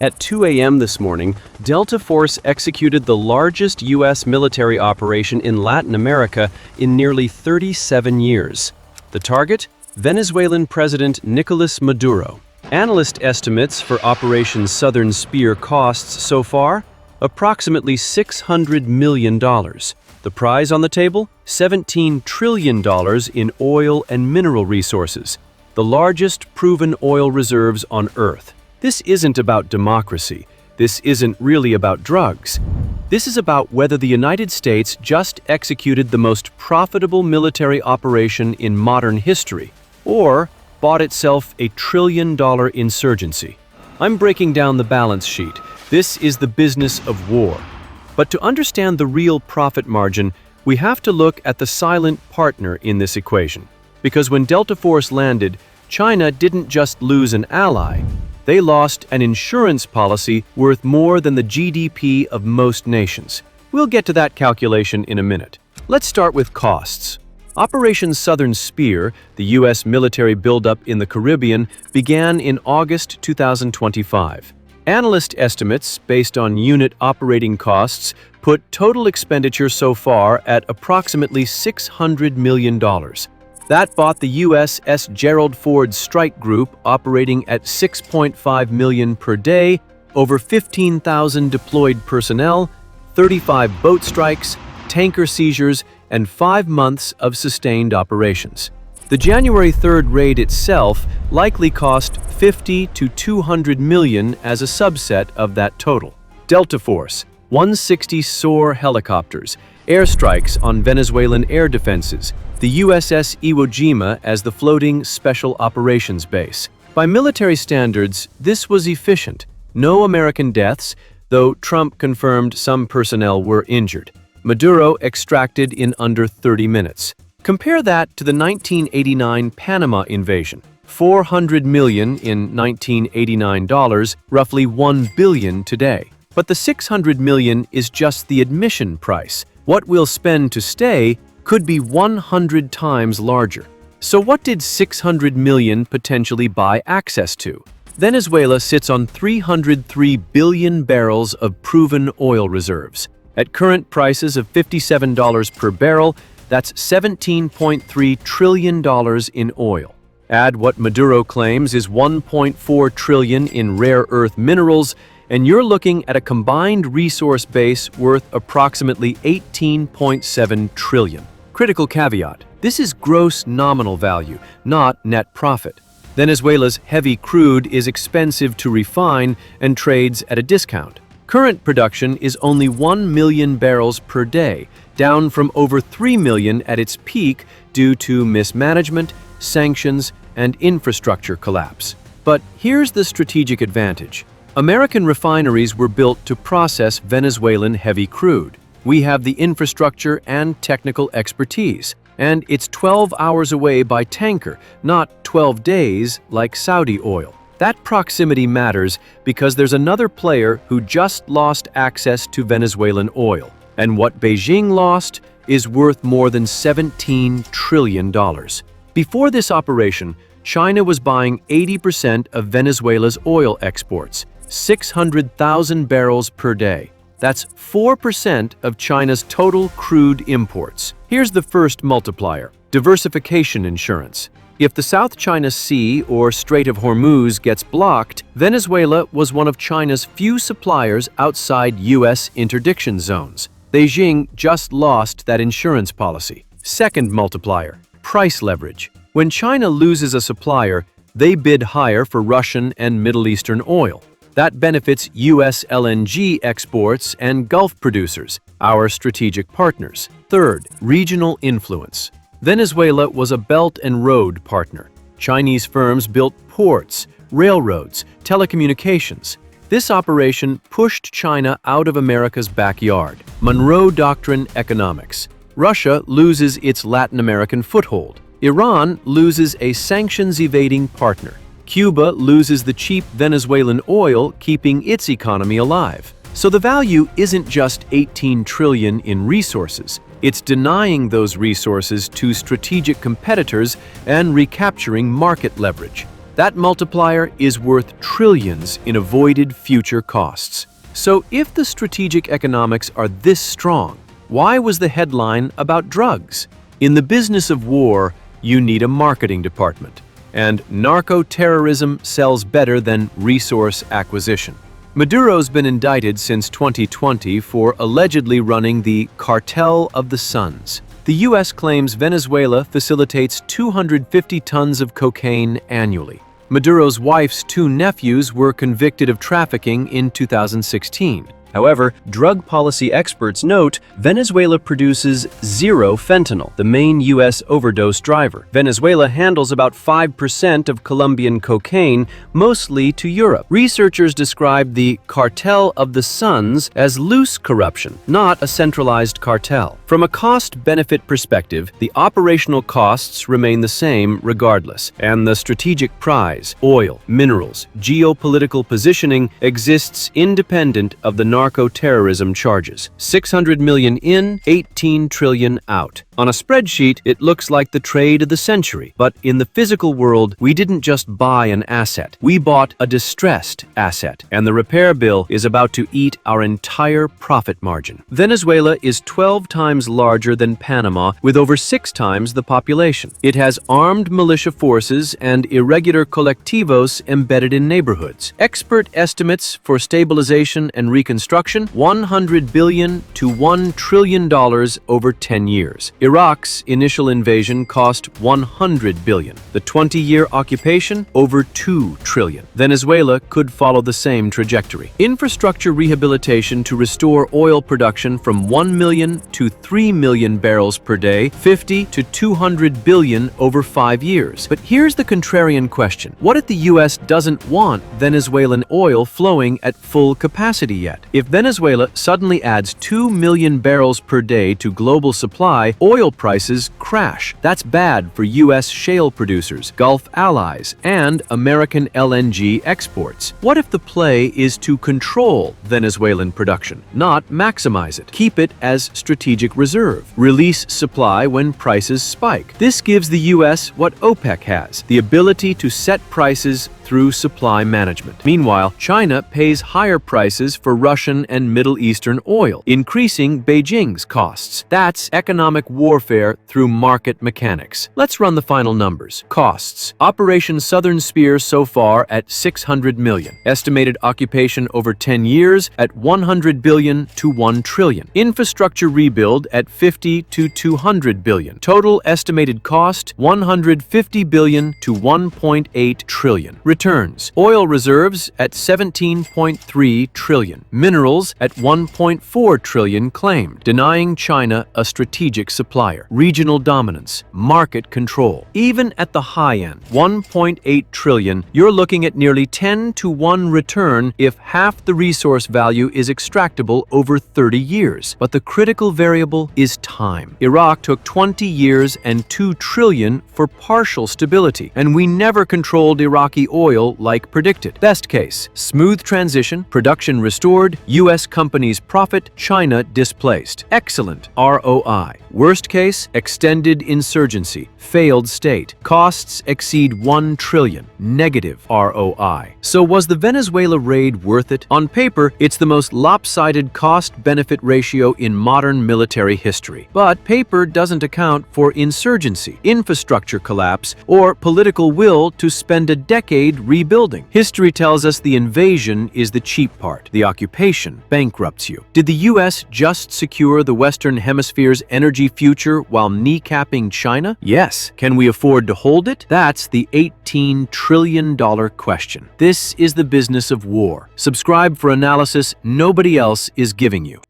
At 2 a.m. this morning, Delta Force executed the largest U.S. military operation in Latin America in nearly 37 years. The target? Venezuelan President Nicolas Maduro. Analyst estimates for Operation Southern Spear costs so far? Approximately $600 million. The prize on the table? $17 trillion in oil and mineral resources, the largest proven oil reserves on Earth. This isn't about democracy. This isn't really about drugs. This is about whether the United States just executed the most profitable military operation in modern history, or bought itself a trillion-dollar insurgency. I'm breaking down the balance sheet. This is the business of war. But to understand the real profit margin, we have to look at the silent partner in this equation. Because when Delta Force landed, China didn't just lose an ally. They lost an insurance policy worth more than the GDP of most nations. We'll get to that calculation in a minute. Let's start with costs. Operation Southern Spear, the U.S. military buildup in the Caribbean, began in August 2025. Analyst estimates, based on unit operating costs, put total expenditure so far at approximately $600 million. That bought the USS Gerald Ford Strike Group operating at $6.5 million per day, over 15,000 deployed personnel, 35 boat strikes, tanker seizures, and 5 months of sustained operations. The January 3rd raid itself likely cost $50 to $200 million as a subset of that total. Delta Force, 160 SOAR helicopters, airstrikes on Venezuelan air defenses, the USS Iwo Jima as the floating special operations base. By military standards, this was efficient. No American deaths, though Trump confirmed some personnel were injured. Maduro extracted in under 30 minutes. Compare that to the 1989 Panama invasion. $400 million in 1989 dollars, roughly $1 billion today. But the $600 million is just the admission price. What we'll spend to stay could be 100 times larger. So what did $600 million potentially buy access to? Venezuela sits on 303 billion barrels of proven oil reserves. At current prices of $57 per barrel, that's $17.3 trillion in oil. Add what Maduro claims is $1.4 trillion in rare earth minerals, and you're looking at a combined resource base worth approximately $18.7 trillion. Critical caveat: this is gross nominal value, not net profit. Venezuela's heavy crude is expensive to refine and trades at a discount. Current production is only 1 million barrels per day, down from over 3 million at its peak due to mismanagement, sanctions, and infrastructure collapse. But here's the strategic advantage. American refineries were built to process Venezuelan heavy crude. We have the infrastructure and technical expertise, and it's 12 hours away by tanker, not 12 days like Saudi oil. That proximity matters because there's another player who just lost access to Venezuelan oil, and what Beijing lost is worth more than $17 trillion. Before this operation, China was buying 80% of Venezuela's oil exports, 600,000 barrels per day. That's 4% of China's total crude imports. Here's the first multiplier: diversification insurance. If the South China Sea or Strait of Hormuz gets blocked, Venezuela was one of China's few suppliers outside U.S. interdiction zones. Beijing just lost that insurance policy. Second multiplier: price leverage. When China loses a supplier, they bid higher for Russian and Middle Eastern oil. That benefits U.S. LNG exports and Gulf producers, our strategic partners. Third, regional influence. Venezuela was a Belt and Road partner. Chinese firms built ports, railroads, telecommunications. This operation pushed China out of America's backyard. Monroe Doctrine economics. Russia loses its Latin American foothold. Iran loses a sanctions-evading partner. Cuba loses the cheap Venezuelan oil, keeping its economy alive. So the value isn't just $18 trillion in resources. It's denying those resources to strategic competitors and recapturing market leverage. That multiplier is worth trillions in avoided future costs. So if the strategic economics are this strong, why was the headline about drugs? In the business of war, you need a marketing department, and narco-terrorism sells better than resource acquisition. Maduro's been indicted since 2020 for allegedly running the Cartel of the Suns. The U.S. claims Venezuela facilitates 250 tons of cocaine annually. Maduro's wife's 2 nephews were convicted of trafficking in 2016. However, drug policy experts note Venezuela produces 0 fentanyl, the main U.S. overdose driver. Venezuela handles about 5% of Colombian cocaine, mostly to Europe. Researchers describe the Cartel of the Suns as loose corruption, not a centralized cartel. From a cost-benefit perspective, the operational costs remain the same regardless, and the strategic prize, oil, minerals, geopolitical positioning, exists independent of the narco-terrorism charges. 600 million in, 18 trillion out. On a spreadsheet, it looks like the trade of the century. But in the physical world, we didn't just buy an asset. We bought a distressed asset, and the repair bill is about to eat our entire profit margin. Venezuela is 12 times larger than Panama, with over 6 times the population. It has armed militia forces and irregular colectivos embedded in neighborhoods. Expert estimates for stabilization and reconstruction, $100 billion to $1 trillion over 10 years. Iraq's initial invasion cost $100 billion. The 20-year occupation, over $2 trillion. Venezuela could follow the same trajectory. Infrastructure rehabilitation to restore oil production from 1 million to 3 million barrels per day, 50 to 200 billion over 5 years. But here's the contrarian question. What if the U.S. doesn't want Venezuelan oil flowing at full capacity yet? If Venezuela suddenly adds 2 million barrels per day to global supply, oil prices crash. That's bad for U.S. shale producers, Gulf allies, and American LNG exports. What if the play is to control Venezuelan production, not maximize it? Keep it as strategic reserve. Release supply when prices spike. This gives the U.S. what OPEC has, the ability to set prices through supply management. Meanwhile, China pays higher prices for Russian and Middle Eastern oil, increasing Beijing's costs. That's economic warfare through market mechanics. Let's run the final numbers. Costs. Operation Southern Spear so far at $600 million. Estimated occupation over 10 years at $100 billion to $1 trillion. Infrastructure rebuild at $50 to $200 billion. Total estimated cost $150 billion to $1.8 trillion. Returns. Oil reserves at $17.3 trillion. Minerals at $1.4 trillion claimed, denying China a strategic supplier. Regional dominance. Market control. Even at the high end, $1.8 trillion, you're looking at nearly 10 to 1 return if half the resource value is extractable over 30 years. But the critical variable is time. Iraq took 20 years and $2 trillion for partial stability, and we never controlled Iraqi oil like predicted. Best case, smooth transition, production restored, U.S. companies profit, China displaced. Excellent ROI. Worst case, extended insurgency, failed state, costs exceed $1 trillion, negative ROI. So was the Venezuela raid worth it? On paper, it's the most lopsided cost-benefit ratio in modern military history. But paper doesn't account for insurgency, infrastructure collapse, or political will to spend a decade rebuilding. History tells us the invasion is the cheap part. The occupation bankrupts you. Did the U.S. just secure the Western Hemisphere's energy future while kneecapping China? Yes. Can we afford to hold it? That's the $18 trillion question. This is the business of war. Subscribe for analysis nobody else is giving you.